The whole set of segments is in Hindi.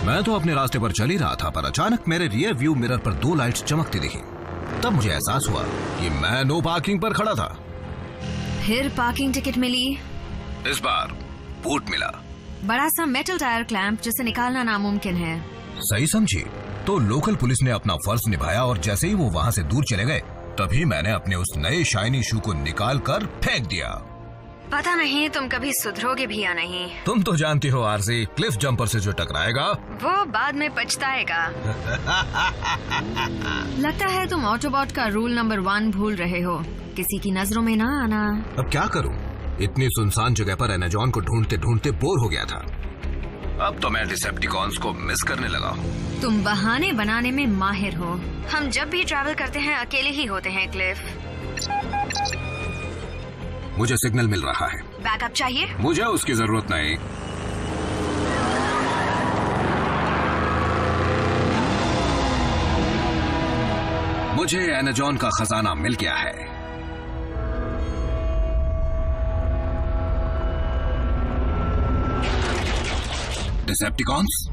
मैं तो अपने रास्ते पर चल ही रहा था, पर अचानक मेरे रियर व्यू मिरर पर 2 लाइट्स चमकती दिखी। तब मुझे एहसास हुआ कि मैं नो पार्किंग पर खड़ा था। फिर पार्किंग टिकट मिली? इस बार बूट मिला, बड़ा सा मेटल टायर क्लैंप जिसे निकालना नामुमकिन है। सही समझी। तो लोकल पुलिस ने अपना फर्ज निभाया और जैसे ही वो वहाँ से दूर चले गए, तभी मैंने अपने उस नए शाइनी शू को निकाल कर फेंक दिया। पता नहीं तुम कभी सुधरोगे भी या नहीं। तुम तो जानती हो आरसी, क्लिफ जंपर से जो टकराएगा वो बाद में पछताएगा। लगता है तुम ऑटोबॉट का रूल नंबर 1 भूल रहे हो, किसी की नजरों में ना आना। अब क्या करूं? इतनी सुनसान जगह पर एनाजॉन को ढूंढते ढूंढते बोर हो गया था। अब तो मैं डिसेप्टिकॉन्स को मिस करने लगा हूँ। तुम बहाने बनाने में माहिर हो। हम जब भी ट्रैवल करते हैं अकेले ही होते हैं क्लिफ। मुझे सिग्नल मिल रहा है। बैकअप चाहिए? मुझे उसकी जरूरत नहीं। मुझे एनाजॉन का खजाना मिल गया है। डिसेप्टिकॉन्स,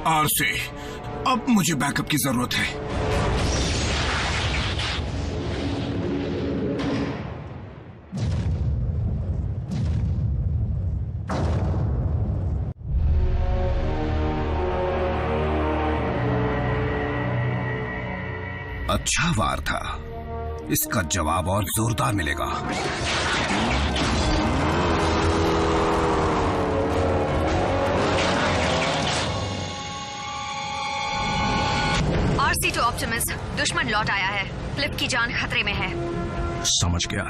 आरसी, अब मुझे बैकअप की जरूरत है। अच्छा वार था, इसका जवाब और जोरदार मिलेगा। आरसी टू ऑप्टिमस, दुश्मन लौट आया है। क्लिफ की जान खतरे में है। समझ गया।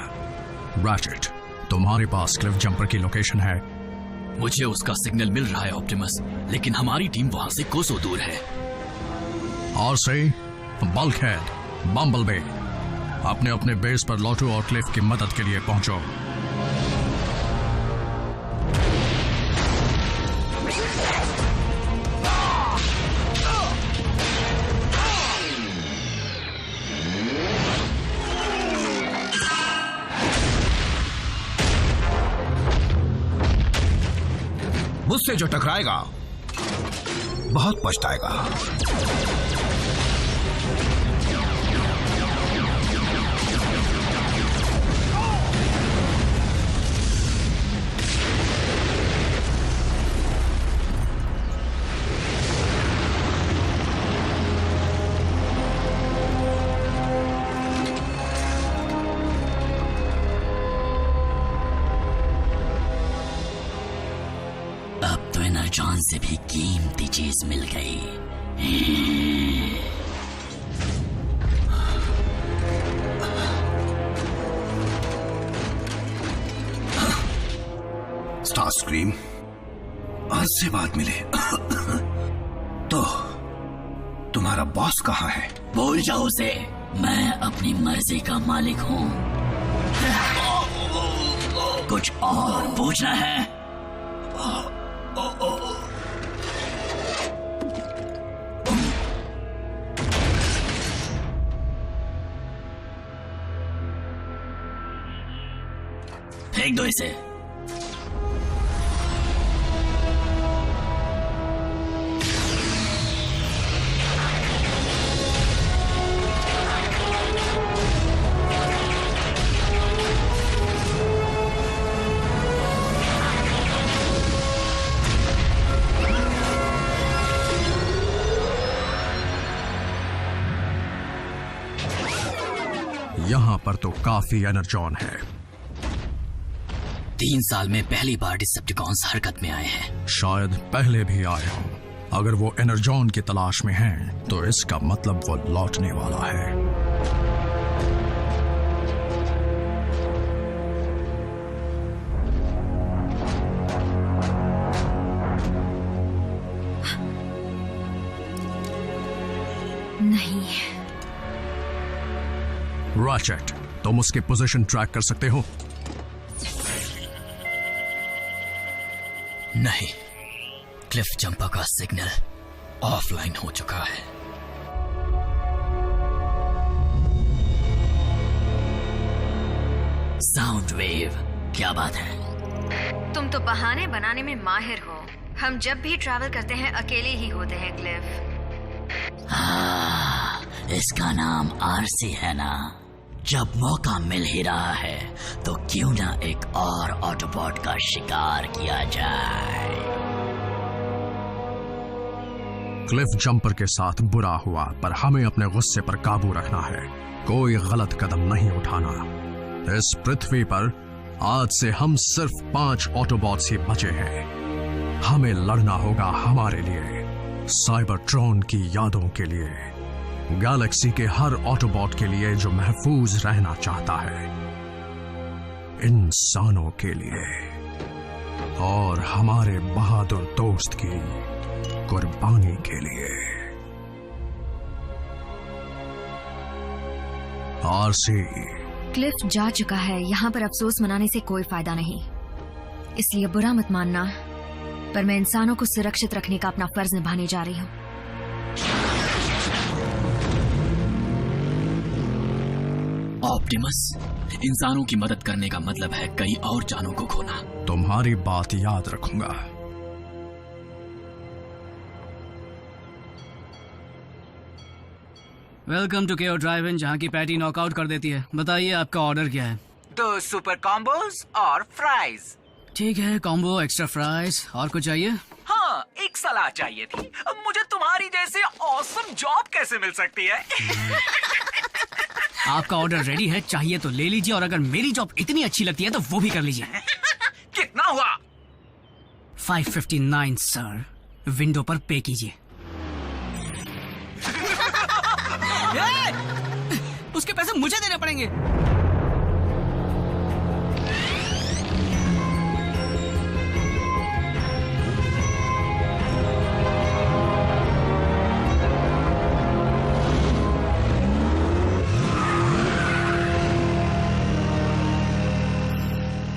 रैचेट, तुम्हारे पास क्लिफ जंपर की लोकेशन है? मुझे उसका सिग्नल मिल रहा है ऑप्टिमस, लेकिन हमारी टीम वहां से कोसों दूर है। आरसी, बल्कहेड, बम्बलबी, अपने अपने बेस पर लॉटू और क्लिफ की मदद के लिए पहुंचो। मुझसे जो टकराएगा बहुत पछताएगा। एनाजॉन से भी कीमती चीज मिल गई। स्टारस्क्रीम, आज से बात मिले। तो तुम्हारा बॉस कहाँ है? भूल जाओ उसे, मैं अपनी मर्जी का मालिक हूँ। कुछ और पूछना है? फेंक दो इसे। यहां पर तो काफी एनर्जॉन है। 3 साल में पहली बार डिसेप्टिकॉन्स हरकत में आए हैं। शायद पहले भी आए हों। अगर वो एनर्जॉन की तलाश में हैं, तो इसका मतलब वो लौटने वाला है। नहीं। रैचेट, तुम उसकी पोजीशन ट्रैक कर सकते हो? नहीं, क्लिफ जंपर का सिग्नल ऑफलाइन हो चुका है। साउंड वेव, क्या बात है? तुम तो बहाने बनाने में माहिर हो। हम जब भी ट्रैवल करते हैं अकेले ही होते हैं क्लिफ। इसका नाम आरसी है ना? जब मौका मिल ही रहा है तो क्यों ना एक और ऑटोबॉट का शिकार किया जाए। क्लिफ जंपर के साथ बुरा हुआ, पर हमें अपने गुस्से पर काबू रखना है। कोई गलत कदम नहीं उठाना। इस पृथ्वी पर आज से हम सिर्फ 5 ऑटोबॉट्स ही बचे हैं। हमें लड़ना होगा हमारे लिए, साइबरट्रॉन की यादों के लिए, गैलेक्सी के हर ऑटोबॉट के लिए जो महफूज रहना चाहता है, इंसानों के लिए और हमारे बहादुर दोस्त की कुर्बानी के लिए। आरसी, क्लिफ जा चुका है, यहाँ पर अफसोस मनाने से कोई फायदा नहीं। इसलिए बुरा मत मानना, पर मैं इंसानों को सुरक्षित रखने का अपना फर्ज निभाने जा रही हूँ। ऑप्टिमस, इंसानों की मदद करने का मतलब है कई और जानों को खोना। तुम्हारी बात याद रखूंगा। वेलकम टू केओ ड्राइव इन, जहाँ की पैटी नॉकआउट कर देती है। बताइए आपका ऑर्डर क्या है? 2 सुपर कॉम्बोज और फ्राइज। ठीक है, कॉम्बो, एक्स्ट्रा फ्राइज। और कुछ चाहिए? हाँ, एक सलाह चाहिए थी। मुझे तुम्हारी जैसे ऑसम जॉब कैसे मिल सकती है? आपका ऑर्डर रेडी है, चाहिए तो ले लीजिए, और अगर मेरी जॉब इतनी अच्छी लगती है तो वो भी कर लीजिए। कितना हुआ? 559 सर। विंडो पर पे कीजिए। उसके पैसे मुझे देने पड़ेंगे।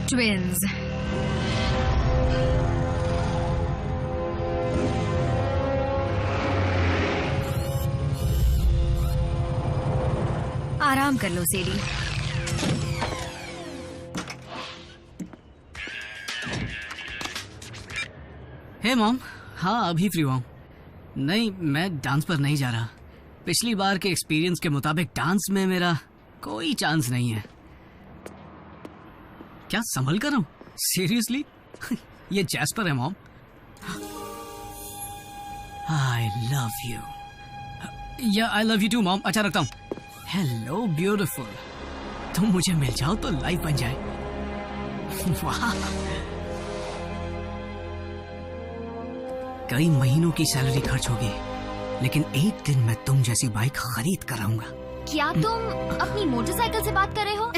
ट्विन्स, आराम कर लो सेडी। हे मॉम, हाँ अभी फ्री हुआ हूँ। नहीं, मैं डांस पर नहीं जा रहा। पिछली बार के एक्सपीरियंस के मुताबिक डांस में मेरा कोई चांस नहीं है। क्या संभल कर रहा हूँ? सीरियसली? ये जैस्पर है मॉम। I love you. या I love you too mom. अच्छा रखता हूँ। हेलो ब्यूटीफुल, तुम मुझे मिल जाओ तो लाइफ बन जाए। वाह, कई महीनों की सैलरी खर्च होगी, लेकिन एक दिन मैं तुम जैसी बाइक खरीद कर आऊंगा। क्या तुम अपनी मोटरसाइकिल से बात कर रहे हो?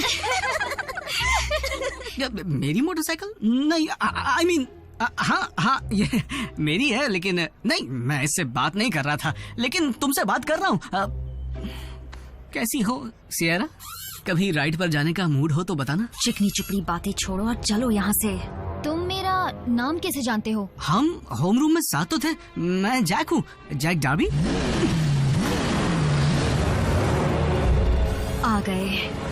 मेरी मोटरसाइकिल? नहीं, आई मीन हाँ ये मेरी है, लेकिन नहीं, मैं इससे बात नहीं कर रहा था, लेकिन तुमसे बात कर रहा हूँ। कैसी हो सियरा? कभी राइड पर जाने का मूड हो तो बताना। चिकनी चुपड़ी बातें छोड़ो और चलो यहाँ से। तुम मेरा नाम कैसे जानते हो? हम होम रूम में साथ तो थे। मैं जैक हूँ, जैक डार्बी। आ गए।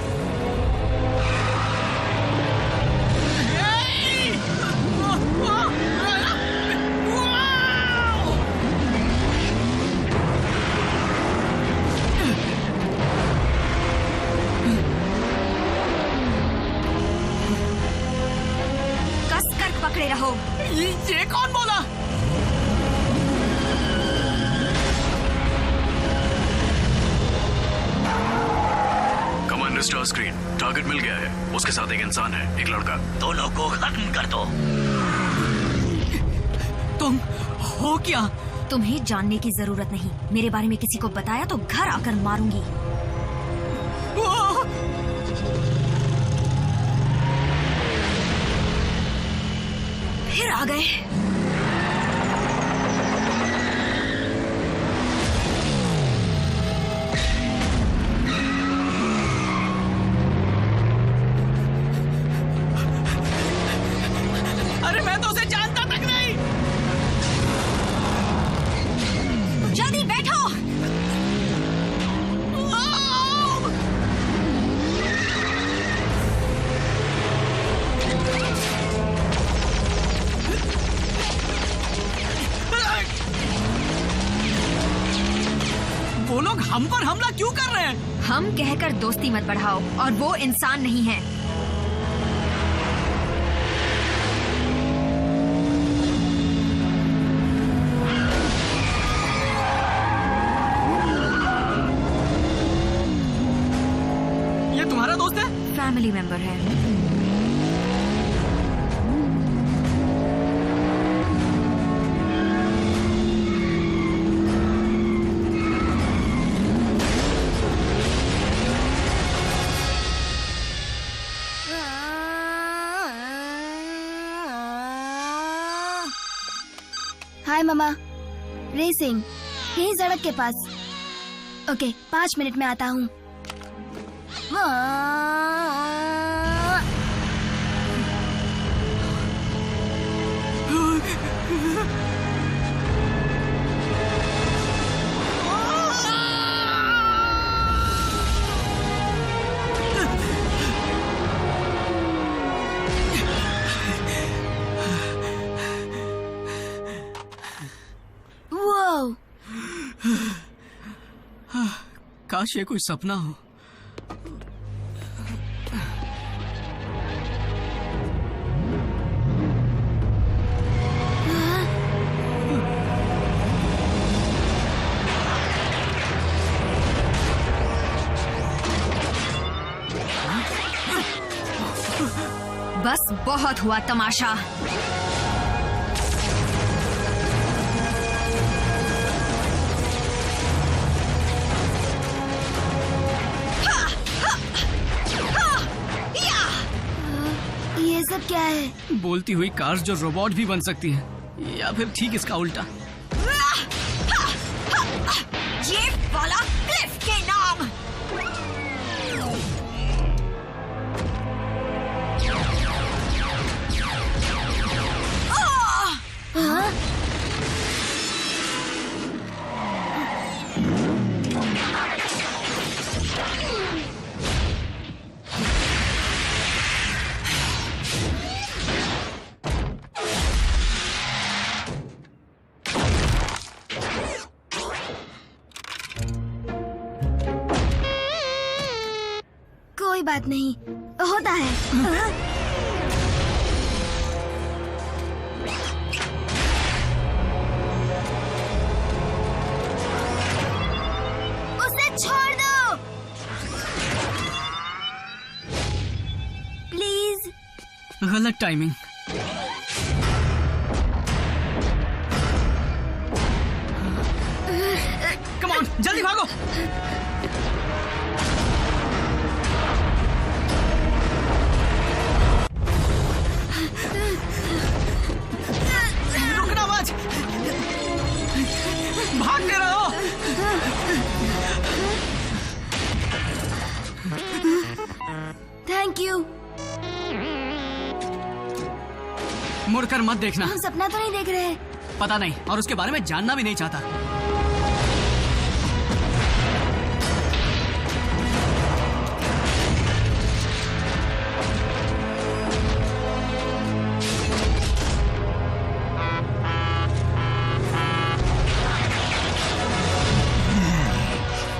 पकड़े रहो। ये कौन बोला? कमांडर स्टार स्क्रीन, टारगेट मिल गया है। उसके साथ एक इंसान है, एक लड़का। दोनों को खत्म कर दो। तुम हो क्या? तुम्हें जानने की जरूरत नहीं। मेरे बारे में किसी को बताया तो घर आकर मारूंगी। फिर आ गए। हम पर हमला क्यों कर रहे हैं? हम कहकर दोस्ती मत बढ़ाओ, और वो इंसान नहीं है। ये तुम्हारा दोस्त है? फैमिली मेंबर है। हाय मामा, रेसिंग यही सड़क के पास। ओके, 5 मिनट में आता हूँ। काश ये कोई सपना हो। बस बहुत हुआ तमाशा। ये सब क्या है? बोलती हुई कार्स जो रोबोट भी बन सकती हैं, या फिर ठीक इसका उल्टा। ये वाला क्लिफ के नाम। कोई बात नहीं, होता है। उसे छोड़ दो प्लीज। गलत टाइमिंग। कम ऑन, जल्दी भागो। रुकना मत, भागते रहो। Thank you. मुड़कर मत देखना। हम सपना तो नहीं देख रहे? पता नहीं, और उसके बारे में जानना भी नहीं चाहता।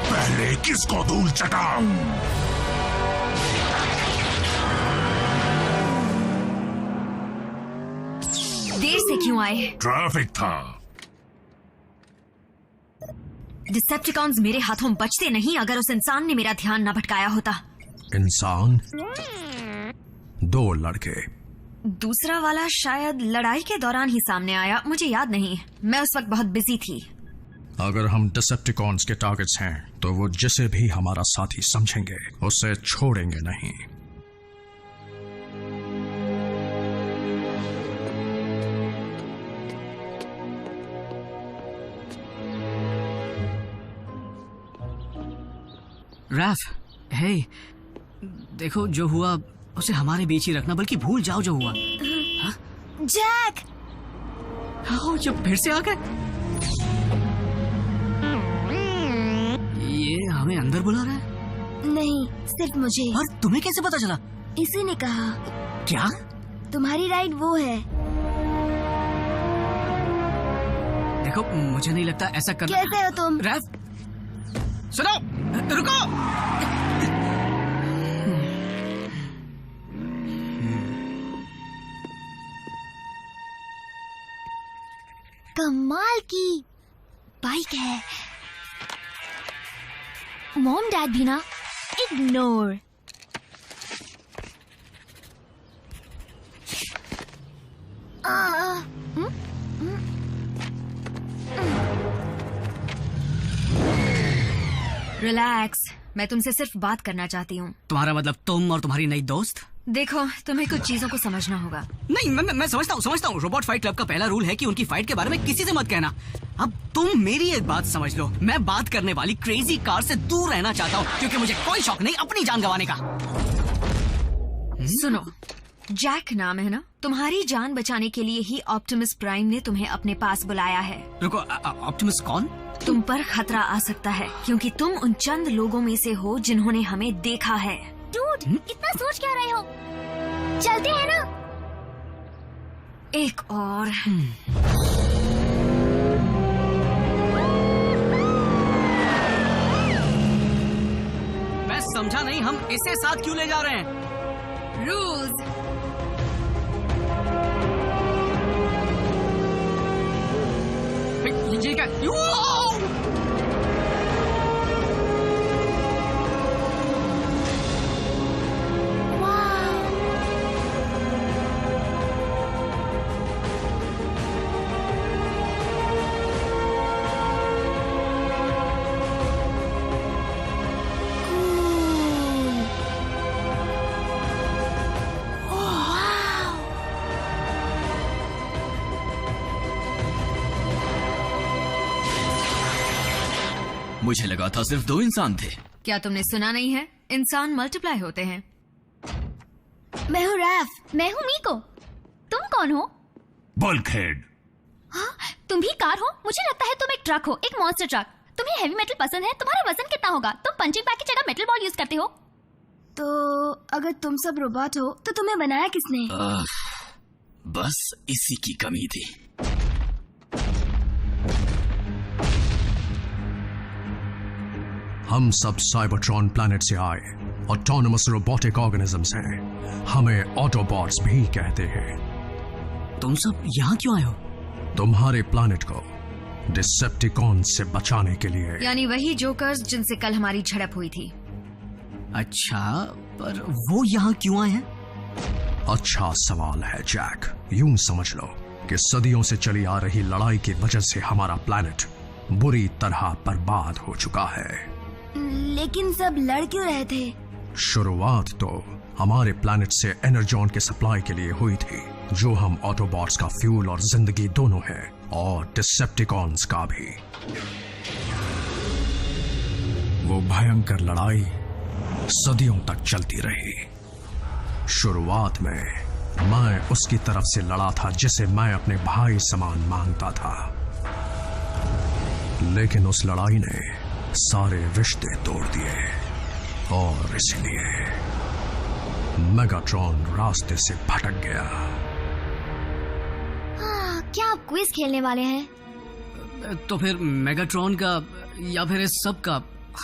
पहले किसको धूल चटाऊं? देर से क्यों आए? ट्रैफिक था। डिसेप्टिकॉन्स मेरे हाथों बचते नहीं अगर उस इंसान ने मेरा ध्यान न भटकाया होता। इंसान? 2 लड़के। दूसरा वाला शायद लड़ाई के दौरान ही सामने आया, मुझे याद नहीं, मैं उस वक्त बहुत बिजी थी। अगर हम डिसेप्टिकॉन्स के टारगेट्स हैं तो वो जिसे भी हमारा साथी समझेंगे उसे छोड़ेंगे नहीं। रैफ, हे, देखो जो हुआ उसे हमारे बीच ही रखना, बल्कि भूल जाओ जो हुआ। जैक! हाँ, जब फिर से आ गए। ये हमें अंदर बुला रहा है? नहीं, सिर्फ मुझे। और तुम्हें कैसे पता चला? इसी ने कहा। क्या? तुम्हारी राइड वो है। देखो, मुझे नहीं लगता ऐसा करना। कैसे हो तुम? रैफ, सुनो, रुको। कमाल की बाइक है। मॉम डैड भी ना इग्नोर। रिलैक्स, मैं तुमसे सिर्फ बात करना चाहती हूँ। तुम्हारा मतलब तुम और तुम्हारी नई दोस्त? देखो, तुम्हें कुछ चीजों को समझना होगा। नहीं, मैं समझता हूँ। रोबोट फाइट क्लब का पहला रूल है कि उनकी फाइट के बारे में किसी से मत कहना। अब तुम मेरी एक बात समझ लो, मैं बात करने वाली क्रेजी कार से दूर रहना चाहता हूँ, क्योंकि मुझे कोई शौक नहीं अपनी जान गंवाने का। सुनो, जैक नाम है ना? तुम्हारी जान बचाने के लिए ही ऑप्टिमस प्राइम ने तुम्हें अपने पास बुलाया है। रुको, ऑप्टिमस कौन? तुम पर खतरा आ सकता है, क्योंकि तुम उन चंद लोगों में से हो जिन्होंने हमें देखा है। डूड, इतना सोच क्या रहे हो? चलते हैं ना? एक और। मैं समझा नहीं, हम इसे साथ क्यों ले जा रहे हैं? रूल्स। ये क्या? मुझे लगा था सिर्फ 2 इंसान थे। क्या तुमने सुना नहीं है? इंसान मल्टीप्लाई होते हैं। मैं हूँ रैफ। मैं हूँ मीको। तुम कौन हो? बल्कहेड। हाँ, तुम भी कार हो? मुझे लगता है तुम एक ट्रक हो, एक मॉन्स्टर ट्रक। तुम्हें हेवी मेटल पसंद है? तुम्हारा वजन कितना होगा? तुम पंचिंग बैग की जगह मेटल बॉल यूज करते हो। तो अगर तुम सब रोबोट हो तो तुम्हें बनाया किसने? बस इसी की कमी थी। हम सब साइबरट्रॉन प्लैनेट से आए ऑटोनमस रोबोटिक ऑर्गेनिजम्स हैं। हमें ऑटोबॉट्स भी कहते हैं। तुम सब यहाँ क्यों आए हो? तुम्हारे प्लैनेट को डिसेप्टिकॉन से बचाने के लिए। यानी वही जोकर्स जिनसे कल हमारी झड़प हुई थी। अच्छा, पर वो यहाँ क्यों आए हैं? अच्छा सवाल है जैक। यूं समझ लो कि सदियों से चली आ रही लड़ाई की वजह से हमारा प्लैनेट बुरी तरह बर्बाद हो चुका है। लेकिन सब लड़ क्यों रहे थे? शुरुआत तो हमारे प्लैनेट से एनर्जॉन के सप्लाई के लिए हुई थी, जो हम ऑटोबॉट्स का फ्यूल और जिंदगी दोनों है, और डिसेप्टिकॉन्स का भी। वो भयंकर लड़ाई सदियों तक चलती रही। शुरुआत में मैं उसकी तरफ से लड़ा था जिसे मैं अपने भाई समान मानता था, लेकिन उस लड़ाई ने सारे रिश्ते तोड़ दिए, और इसलिए मेगाट्रॉन रास्ते से भटक गया। क्या आप क्विज खेलने वाले हैं? तो फिर मेगाट्रॉन का या फिर इस सब का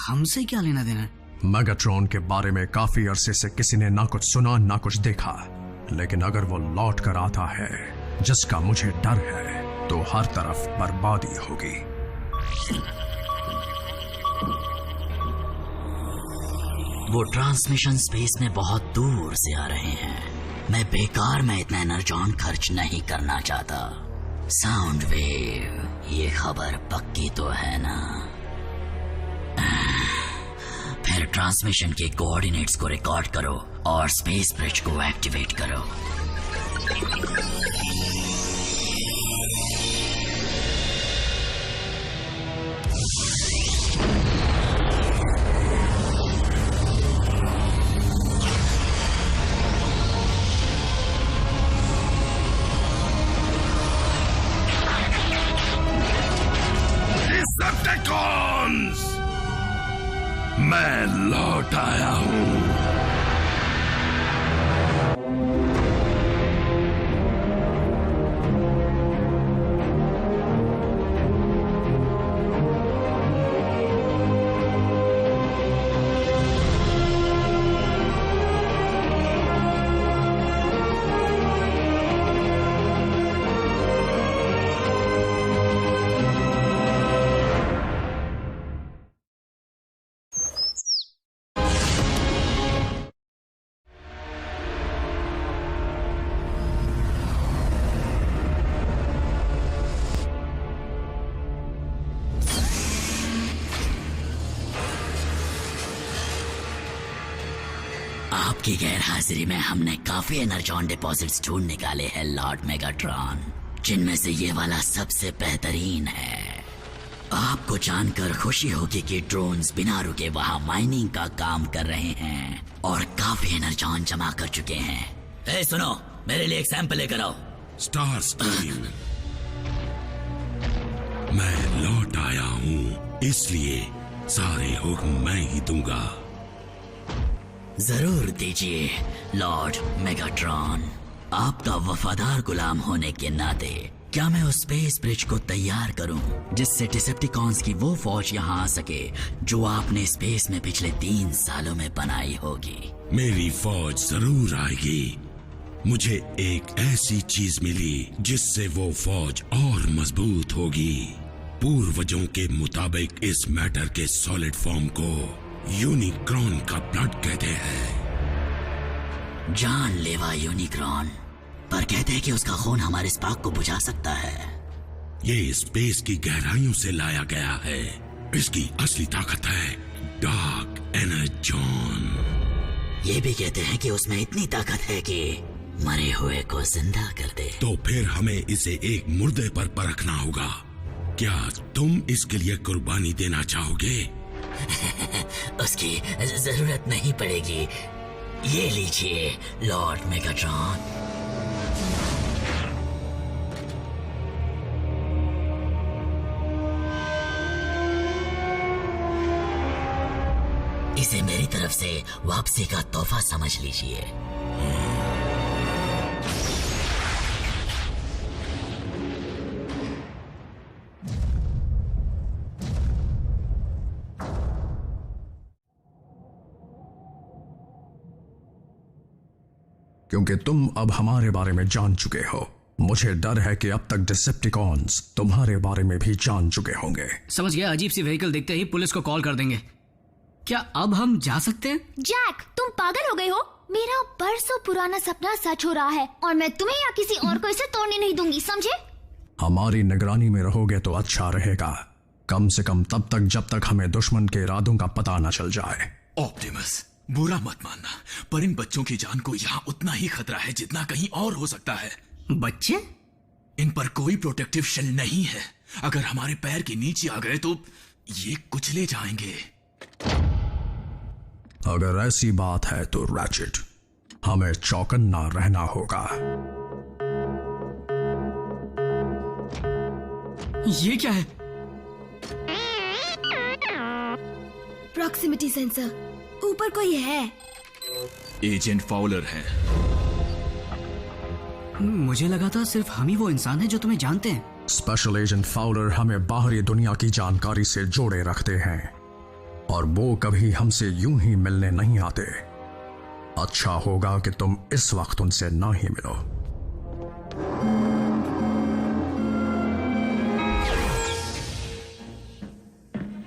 हमसे क्या लेना देना है? मेगाट्रॉन के बारे में काफी अरसे से किसी ने ना कुछ सुना ना कुछ देखा, लेकिन अगर वो लौट कर आता है, जिसका मुझे डर है, तो हर तरफ बर्बादी होगी। वो ट्रांसमिशन स्पेस में बहुत दूर से आ रहे हैं। मैं बेकार में इतना एनर्जॉन खर्च नहीं करना चाहता। साउंड वेव, ये खबर पक्की तो है ना? फिर ट्रांसमिशन के कोऑर्डिनेट्स को रिकॉर्ड करो और स्पेस ब्रिज को एक्टिवेट करो। डिसेप्टिकॉन्स, मैं लौट आया हूं। आपकी गैरहाजिरी में हमने काफी एनर्जॉन डिपॉजिट्स ढूंढ निकाले हैं लॉर्ड मेगाट्रॉन, जिनमें से ये वाला सबसे बेहतरीन है। आपको जानकर खुशी होगी कि ड्रोन्स बिना रुके वहाँ माइनिंग का काम कर रहे हैं और काफी एनर्जॉन जमा कर चुके हैं। ए सुनो, मेरे लिए एक सैंपल लेकर आओ। स्टार स्ट्रीम, मैं लौट आया हूँ, इसलिए सारे हुक्म मैं ही दूंगा। जरूर दीजिए लॉर्ड मेगाट्रॉन। आपका वफादार गुलाम होने के नाते क्या मैं उस स्पेस ब्रिज को तैयार करूं जिससे डिसेप्टिकॉन्स की वो फौज यहाँ आ सके जो आपने स्पेस में पिछले 3 सालों में बनाई होगी। मेरी फौज जरूर आएगी। मुझे एक ऐसी चीज मिली जिससे वो फौज और मजबूत होगी। पूर्वजों के मुताबिक इस मैटर के सॉलिड फॉर्म को यूनिक्रॉन का ब्लड कहते हैं। जानलेवा यूनिक्रॉन, पर कहते हैं कि उसका खून हमारे स्पार्क को बुझा सकता है। ये स्पेस की गहराइयों से लाया गया है। इसकी असली ताकत है डार्क एनर्जॉन। ये भी कहते हैं कि उसमें इतनी ताकत है कि मरे हुए को जिंदा कर दे। तो फिर हमें इसे एक मुर्दे पर परखना होगा। क्या तुम इसके लिए कुर्बानी देना चाहोगे? उसकी जरूरत नहीं पड़ेगी। ये लीजिए लॉर्ड मेगाट्रॉन। इसे मेरी तरफ से वापसी का तोहफा समझ लीजिए। क्योंकि तुम अब हमारे बारे में जान चुके हो, मुझे डर है कि अब तक डिसेप्टिकॉन्स तुम्हारे बारे में भी जान चुके होंगे। समझ गया। अजीब सी व्हीकल देखते ही पुलिस को कॉल कर देंगे। क्या अब हम जा सकते हैं? जैक, तुम पागल हो गए हो? मेरा बरसों पुराना सपना सच हो रहा है और मैं तुम्हें या किसी और को इसे तोड़ने नहीं दूंगी, समझे? हमारी निगरानी में रहोगे तो अच्छा रहेगा, कम से कम तब तक जब तक हमें दुश्मन के इरादों का पता न चल जाए। ऑप्टिमस, बुरा मत मानना, पर इन बच्चों की जान को यहाँ उतना ही खतरा है जितना कहीं और हो सकता है। बच्चे? इन पर कोई प्रोटेक्टिव शेल नहीं है। अगर हमारे पैर के नीचे आ गए तो ये कुचले जाएंगे। अगर ऐसी बात है तो रैचेट, हमें चौकन्ना रहना होगा। ये क्या है? प्रॉक्सिमिटी सेंसर, ऊपर कोई है। एजेंट फाउलर है। मुझे लगा था सिर्फ हम ही वो इंसान हैं जो तुम्हें जानते हैं। स्पेशल एजेंट फाउलर हमें बाहरी दुनिया की जानकारी से जोड़े रखते हैं और वो कभी हमसे यूं ही मिलने नहीं आते। अच्छा होगा कि तुम इस वक्त उनसे ना ही मिलो।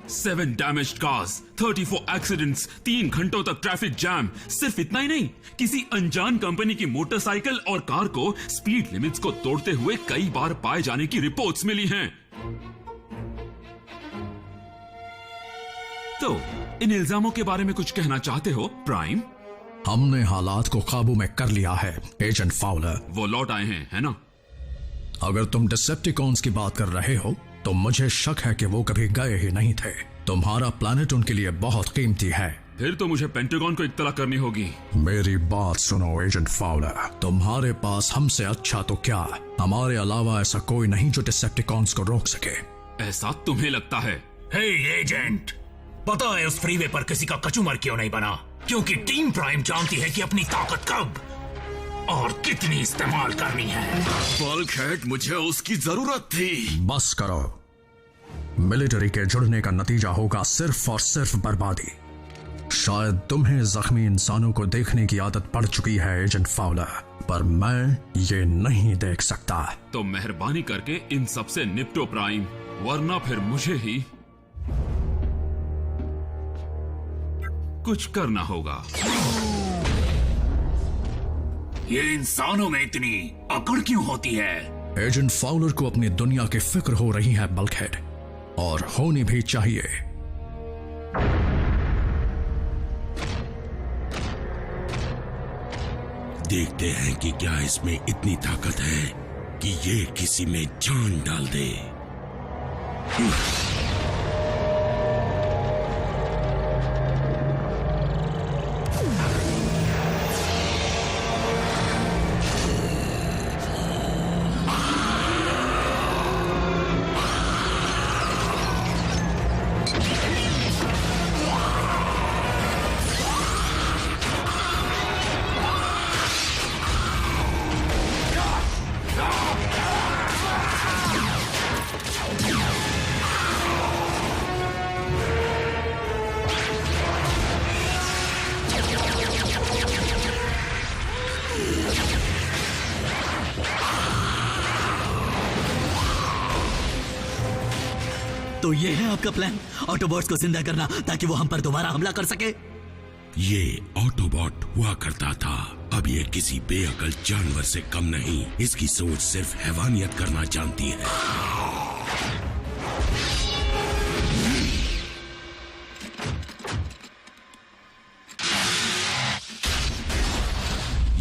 सेवन डैमेज्ड कार्स, 34 एक्सीडेंट्स, 3 घंटों तक ट्रैफिक जैम। सिर्फ इतना ही नहीं, किसी अनजान कंपनी की मोटरसाइकिल और कार को स्पीड लिमिट्स को तोड़ते हुए कई बार पाए जाने की रिपोर्ट्स मिली हैं। तो इन इल्जामों के बारे में कुछ कहना चाहते हो प्राइम? हमने हालात को काबू में कर लिया है एजेंट फाउलर। वो लौट आए हैं, है ना? अगर तुम डिसेप्टिकॉन्स की बात कर रहे हो तो मुझे शक है कि वो कभी गए ही नहीं थे। तुम्हारा प्लैनेट उनके लिए बहुत कीमती है। फिर तो मुझे पेंटागन को इत्तला करनी होगी। मेरी बात सुनो एजेंट फाउलर, तुम्हारे पास हमसे अच्छा तो क्या, हमारे अलावा ऐसा कोई नहीं जो डिसेप्टिकॉन्स को रोक सके। ऐसा तुम्हें लगता है? हे एजेंट, पता है उस फ्रीवे पर किसी का कचूमर क्यों नहीं बना? क्योंकि टीम प्राइम जानती है कि अपनी ताकत कब और कितनी इस्तेमाल करनी है। बल्कहेड, मुझे उसकी जरूरत थी। बस करो। मिलिट्री के जुड़ने का नतीजा होगा सिर्फ और सिर्फ बर्बादी। शायद तुम्हें जख्मी इंसानों को देखने की आदत पड़ चुकी है एजेंट फाउलर, पर मैं ये नहीं देख सकता। तो मेहरबानी करके इन सब से निपटो प्राइम, वरना फिर मुझे ही कुछ करना होगा। ये इंसानों में इतनी अकड़ क्यों होती है? एजेंट फाउलर को अपनी दुनिया की फिक्र हो रही है बल्कहेड, और होनी भी चाहिए। देखते हैं कि क्या इसमें इतनी ताकत है कि ये किसी में जान डाल दे। तो ये है आपका प्लान, ऑटोबॉट्स को जिंदा करना ताकि वो हम पर दोबारा हमला कर सके? ये ऑटोबॉट हुआ करता था, अब ये किसी बेअकल जानवर से कम नहीं। इसकी सोच सिर्फ हैवानियत करना जानती है।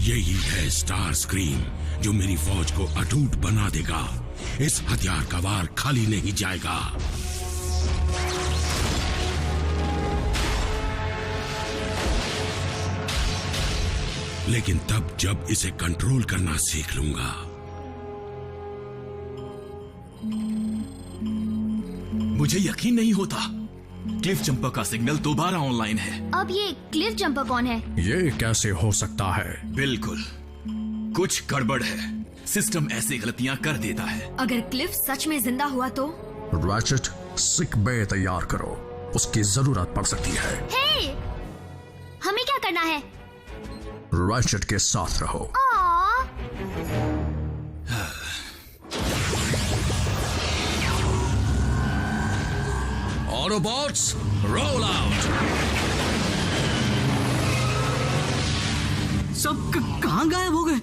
यही है स्टार स्क्रीम जो मेरी फौज को अटूट बना देगा। इस हथियार का वार खाली नहीं जाएगा। लेकिन तब जब इसे कंट्रोल करना सीख लूंगा। मुझे यकीन नहीं होता, क्लिफ जंपर का सिग्नल दोबारा ऑनलाइन है। अब ये क्लिफ जंपर कौन है? ये कैसे हो सकता है? बिल्कुल कुछ गड़बड़ है, सिस्टम ऐसी गलतियां कर देता है। अगर क्लिफ सच में जिंदा हुआ तो? रैचेट, सिक बे तैयार करो, उसकी जरूरत पड़ सकती है। हे! हमें क्या करना है? रैचेट के साथ रहो। Autobots roll out. सब कहां गायब हो गए?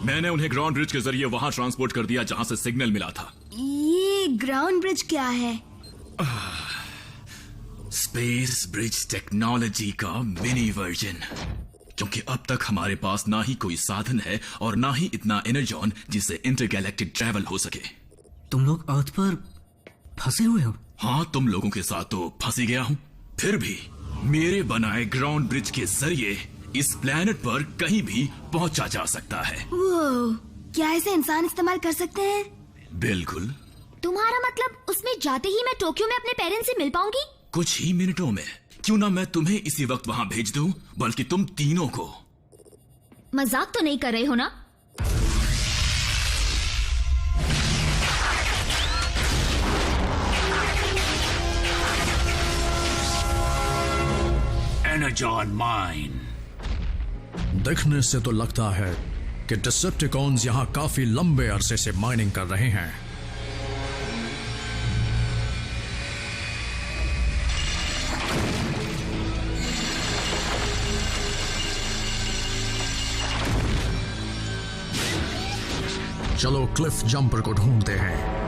मैंने उन्हें ग्राउंड ब्रिज के जरिए वहां ट्रांसपोर्ट कर दिया जहां से सिग्नल मिला था। ये ग्राउंड ब्रिज क्या है? स्पेस ब्रिज टेक्नोलॉजी का मिनी वर्जन। क्योंकि अब तक हमारे पास ना ही कोई साधन है और ना ही इतना एनर्जॉन जिससे इंटरगैलेक्टिक ट्रैवल हो सके। तुम लोग अर्थ पर फंसे हुए हो? हाँ, तुम लोगों के साथ तो फंसी गया हूँ। फिर भी मेरे बनाए ग्राउंड ब्रिज के जरिए इस प्लेनेट पर कहीं भी पहुंचा जा सकता है। वो क्या इसे इंसान इस्तेमाल कर सकते हैं? बिल्कुल। तुम्हारा मतलब उसमें जाते ही मैं टोक्यो में अपने पेरेंट्स से मिल पाऊंगी? कुछ ही मिनटों में। क्यों ना मैं तुम्हें इसी वक्त वहां भेज दूं, बल्कि तुम तीनों को। मजाक तो नहीं कर रहे हो ना? Energon mine. देखने से तो लगता है कि डिसेप्टिकॉन्स यहाँ काफी लंबे अरसे से माइनिंग कर रहे हैं। चलो क्लिफ जंपर को ढूंढते हैं।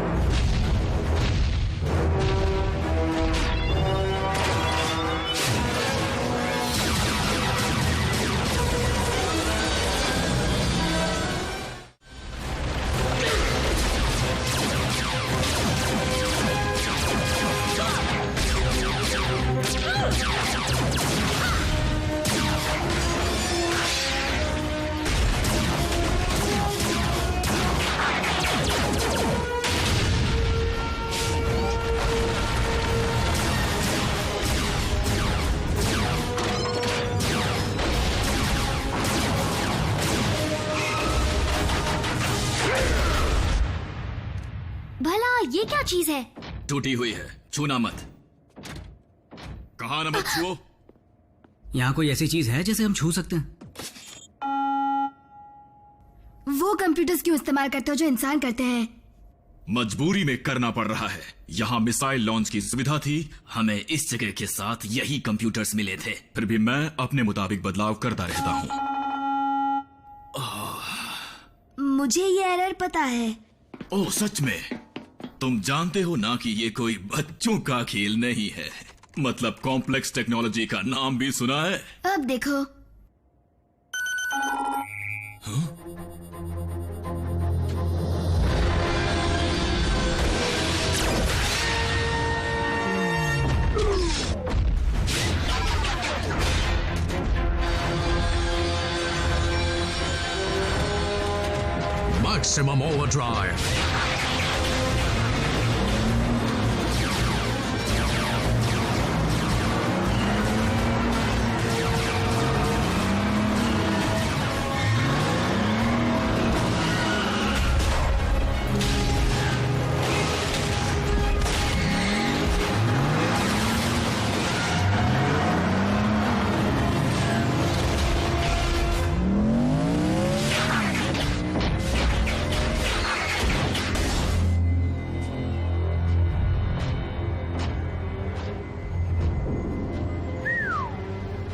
ये क्या चीज है? टूटी हुई है, छूना मत। कहा ना मत छुओ। यहाँ कोई ऐसी चीज है जिसे हम छू सकते हैं? वो कंप्यूटर्स क्यों इस्तेमाल करते हो जो इंसान करते हैं? मजबूरी में करना पड़ रहा है। यहाँ मिसाइल लॉन्च की सुविधा थी, हमें इस जगह के साथ यही कंप्यूटर्स मिले थे। फिर भी मैं अपने मुताबिक बदलाव करता रहता हूँ। मुझे ये एरर पता है। ओह सच में? तुम जानते हो ना कि ये कोई बच्चों का खेल नहीं है। मतलब कॉम्प्लेक्स टेक्नोलॉजी का नाम भी सुना है? अब देखो। Maximum overdrive.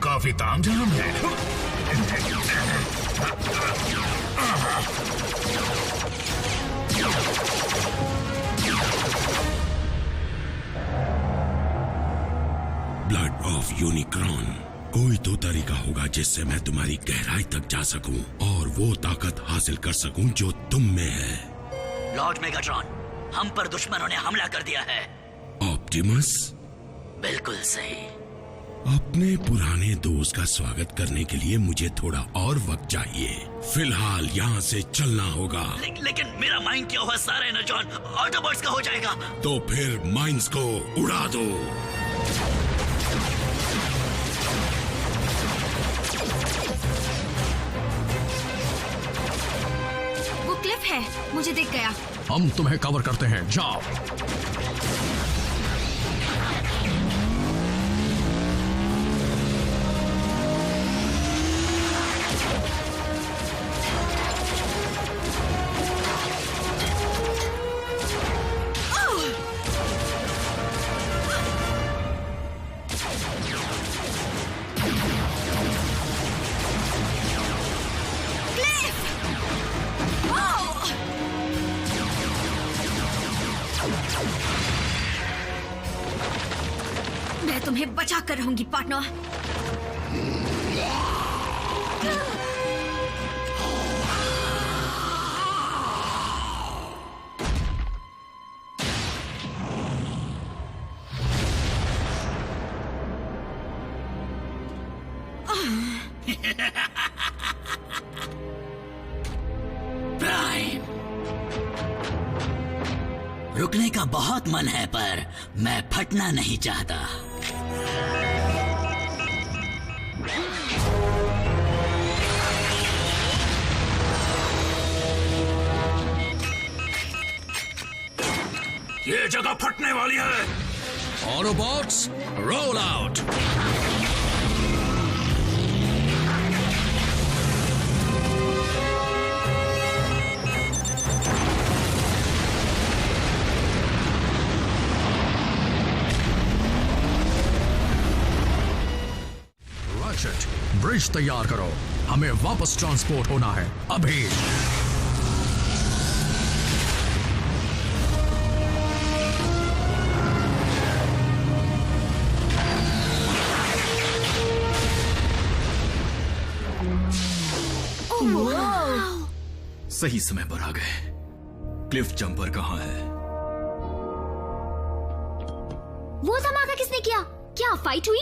काफी तामझाम है। Blood of Unicorn. कोई तो तरीका होगा जिससे मैं तुम्हारी गहराई तक जा सकूं और वो ताकत हासिल कर सकूं जो तुम में है। लॉर्ड मेगाट्रॉन, हम पर दुश्मनों ने हमला कर दिया है। ऑप्टिमस? बिल्कुल सही। अपने पुराने दोस्त का स्वागत करने के लिए मुझे थोड़ा और वक्त चाहिए। फिलहाल यहाँ से चलना होगा। लेकिन मेरा माइंड क्या हुआ? सारा एनर्जॉन ऑटोबॉट्स का हो जाएगा। तो फिर माइंड्स को उड़ा दो। वो क्लिफ है, मुझे दिख गया। हम तुम्हें कवर करते हैं, जाओ। मैं तुम्हें बचा कर रहूंगी पार्टनर। प्राइम, रुकने का बहुत मन है पर मैं फटना नहीं चाहता। ये जगह फटने वाली है। Autobots, roll out. ब्रिज तैयार करो, हमें वापस ट्रांसपोर्ट होना है अभी। सही समय पर आ गए। क्लिफ जंपर कहाँ है? वो धमाका किसने किया? क्या फाइट हुई?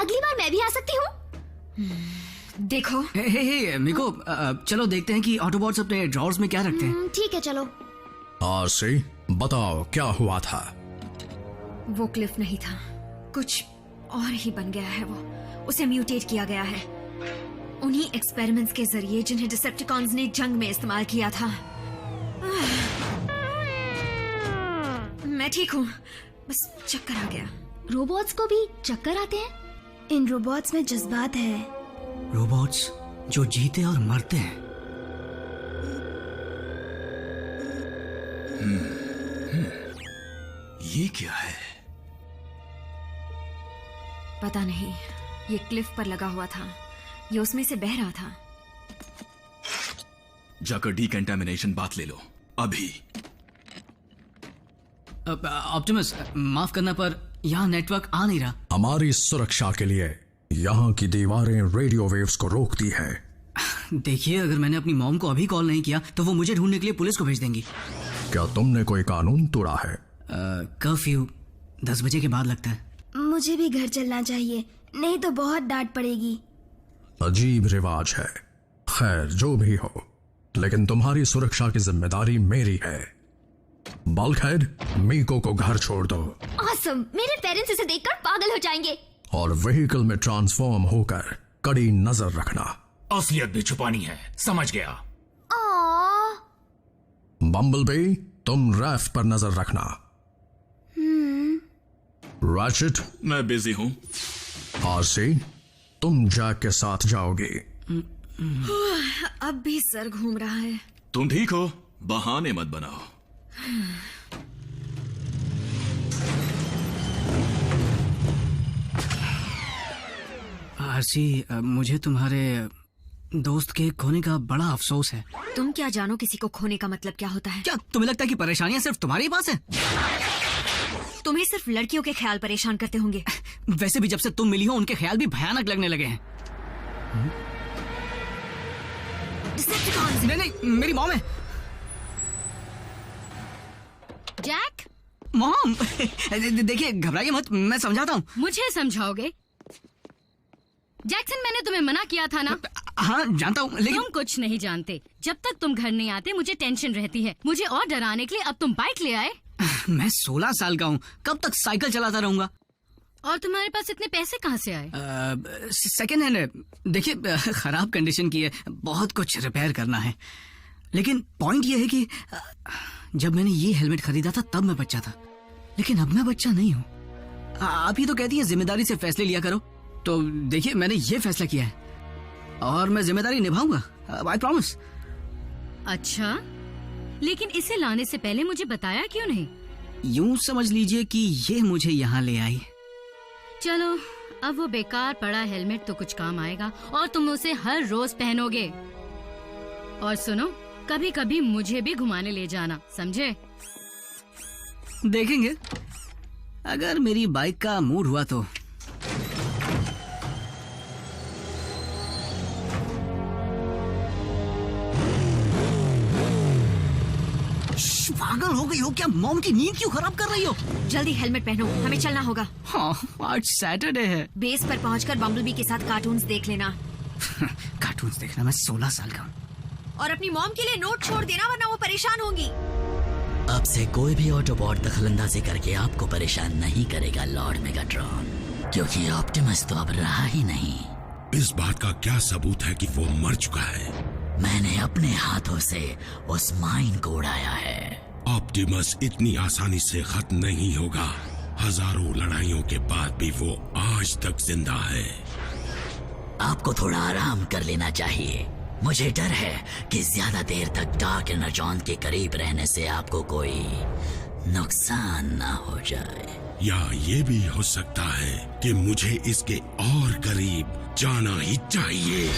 अगली बार मैं भी आ सकती हूँ? देखो। हे मिको, चलो देखते हैं कि ऑटोबॉट्स अपने ड्रॉर्स में क्या रखते हैं। ठीक है, चलो। आरसी, बताओ क्या हुआ था? वो क्लिफ नहीं था, कुछ और ही बन गया है। वो उसे म्यूटेट किया गया है उन्हीं एक्सपेरिमेंट्स के जरिए जिन्हें डिसेप्टिकॉन्स ने जंग में इस्तेमाल किया था। मैं ठीक हूँ, बस चक्कर आ गया। रोबोट्स को भी चक्कर आते हैं? इन रोबोट्स में जज्बात है। रोबोट्स जो जीते और मरते हैं। ये क्या है? पता नहीं, ये क्लिफ पर लगा हुआ था, ये उसमें से बह रहा था। जाकर डीकंटामिनेशन बात ले लो अभी। ऑप्टिमस, माफ करना पर यहाँ नेटवर्क आ नहीं रहा। हमारी सुरक्षा के लिए यहाँ की दीवारें रेडियो वेव्स को रोकती है। देखिए, अगर मैंने अपनी मॉम को अभी कॉल नहीं किया तो वो मुझे ढूंढने के लिए पुलिस को भेज देंगी। क्या तुमने कोई कानून तोड़ा है? कर्फ्यू 10 बजे के बाद लगता है। मुझे भी घर चलना चाहिए, नहीं तो बहुत डांट पड़ेगी। अजीब रिवाज है। खैर, जो भी हो, लेकिन तुम्हारी सुरक्षा की जिम्मेदारी मेरी है। बल्कहेड, मीको को घर छोड़ दो। ऑसम, मेरे पेरेंट्स इसे देखकर पागल हो जाएंगे। और व्हीकल में ट्रांसफॉर्म होकर कड़ी नजर रखना। असलियत भी छुपानी है, समझ गया। बम्बलबी, तुम रैफ पर नजर रखना। रैचेट, मैं बिजी हूँ। आरसी, तुम जैक के साथ जाओगी। अब भी सर घूम रहा है। तुम ठीक हो? बहाने मत बनाओ। आरसी, मुझे तुम्हारे दोस्त के खोने का बड़ा अफसोस है। तुम क्या जानो किसी को खोने का मतलब क्या होता है? क्या तुम्हें लगता है कि परेशानियां सिर्फ तुम्हारे पास है? तुम्हें सिर्फ लड़कियों के ख्याल परेशान करते होंगे। वैसे भी जब से तुम मिली हो उनके ख्याल भी भयानक लगने लगे हैं। नहीं, मेरी मॉम है। जैक, मॉम, देखिए घबराइए मत, मैं समझाता हूँ। मुझे समझाओगे? जैक्सन, मैंने तुम्हें मना किया था ना? हाँ जानता हूँ, लेकिन तुम कुछ नहीं जानते। जब तक तुम घर नहीं आते मुझे टेंशन रहती है। मुझे और डराने के लिए अब तुम बाइक ले आए। मैं 16 साल का हूँ, कब तक साइकिल चलाता रहूंगा? और तुम्हारे पास इतने पैसे कहाँ से आए? सेकेंड हैंड है। देखिए खराब कंडीशन की है, बहुत कुछ रिपेयर करना है। लेकिन पॉइंट ये है कि जब मैंने ये हेलमेट खरीदा था तब मैं बच्चा था, लेकिन अब मैं बच्चा नहीं हूँ। आप ही तो कहती हैं जिम्मेदारी से फैसले लिया करो, तो देखिए मैंने ये फैसला किया है और मैं जिम्मेदारी निभाऊंगा, आई प्रॉमिस। अच्छा, लेकिन इसे लाने से पहले मुझे बताया क्यों नहीं? यूं समझ लीजिए कि ये मुझे यहाँ ले आई। चलो, अब वो बेकार पड़ा हेलमेट तो कुछ काम आएगा और तुम उसे हर रोज पहनोगे। और सुनो, कभी कभी मुझे भी घुमाने ले जाना, समझे? देखेंगे, अगर मेरी बाइक का मूड हुआ तो। पागल हो गई हो क्या? मॉम की नींद क्यों खराब कर रही हो? जल्दी हेलमेट पहनो, हमें चलना होगा। हाँ, आज सैटरडे है। बेस पर पहुंचकर बम्बलबी के साथ कार्टून्स देख लेना। कार्टून्स देखना? मैं 16 साल का हूँ। और अपनी मॉम के लिए नोट छोड़ देना, वरना वो परेशान होंगी। अब से कोई भी ऑटोबॉट दखलंदाजी करके आपको परेशान नहीं करेगा लॉर्ड मेगाट्रॉन, क्योंकि ऑप्टिमस तो अब रहा ही नहीं। इस बात का क्या सबूत है कि वो मर चुका है? मैंने अपने हाथों से उस माइन को उड़ाया है। ऑप्टिमस इतनी आसानी से खत्म नहीं होगा। हजारों लड़ाइयों के बाद भी वो आज तक जिंदा है। आपको थोड़ा आराम कर लेना चाहिए। मुझे डर है कि ज्यादा देर तक डार्क एनर्जॉन के करीब रहने से आपको कोई नुकसान ना हो जाए। या ये भी हो सकता है कि मुझे इसके और करीब जाना ही चाहिए।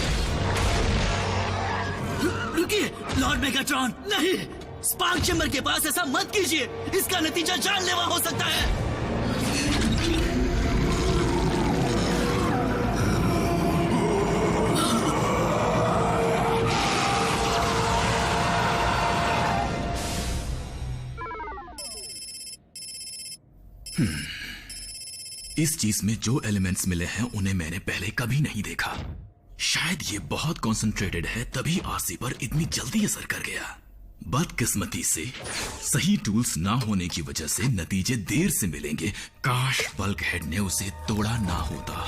रुकिए लॉर्ड मेगाट्रॉन, नहीं! स्पार्क चैम्बर के पास ऐसा मत कीजिए, इसका नतीजा जानलेवा हो सकता है। इस चीज में जो एलिमेंट्स मिले हैं उन्हें मैंने पहले कभी नहीं देखा। शायद ये बहुत कंसंट्रेटेड है, तभी आरसी पर इतनी जल्दी असर कर गया। बदकिस्मती से सही टूल्स ना होने की वजह से नतीजे देर से मिलेंगे। काश बल्कहेड ने उसे तोड़ा ना होता।